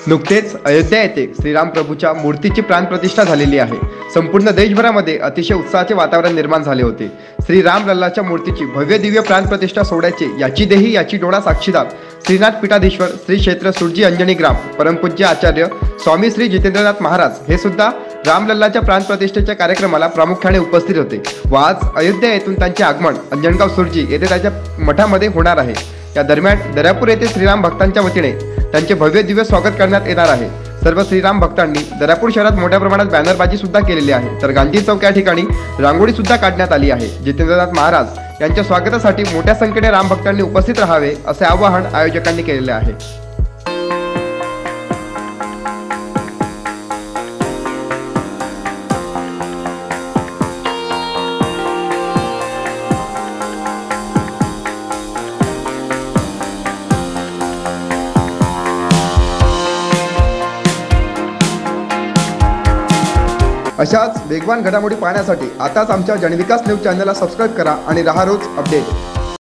नुकतेच अयोध्या येथे श्रीराम प्रभूच्या मूर्तीची प्राणप्रतिष्ठा झालेली आहे। संपूर्ण देशभरामध्ये अतिशय उत्साहाचे वातावरण निर्माण झाले होते। श्री राम लल्लाच्या मूर्तीची भव्य दिव्य प्राणप्रतिष्ठा सोहळ्याचे याची देही याची डोळा साक्षीदार श्रीनाथ पीठाधीश्वर श्री क्षेत्र सुरजी अंजनी ग्राम परमपूज्य आचार्य स्वामी श्री जितेंद्रनाथ महाराज हे सुद्धा रामलल्लाच्या प्राणप्रतिष्ठेच्या कार्यक्रमाला प्रामुख्याने उपस्थित होते व आज अयोध्या येथून त्यांचे आगमन अंजनगाव सुरजी येथे त्याच्या मठामध्ये होणार आहे। या दरम्यान दर्यापूर येथे श्रीराम भक्तांच्या वतीने त्यांचे भव्य दिव्य स्वागत करण्यात येणार आहे। सर्व श्रीराम भक्तांनी दर्यापूर शहरात मोठ्या प्रमाणात बॅनरबाजी सुद्धा केलेली आहे, तर गांधी चौक या ठिकाणी रांगोळी सुद्धा काढण्यात आली आहे। जितेंद्रनाथ महाराज यांच्या स्वागतासाठी मोठ्या संख्येने राम भक्तांनी उपस्थित राहावे असे आवाहन आयोजकांनी केलेले आहे। अशाच वेगवान घडामोडी पाहण्यासाठी आताच आमच्या जनविकास न्यूज चॅनलला सबस्क्राइब करा आणि रहा रोज अपडेट।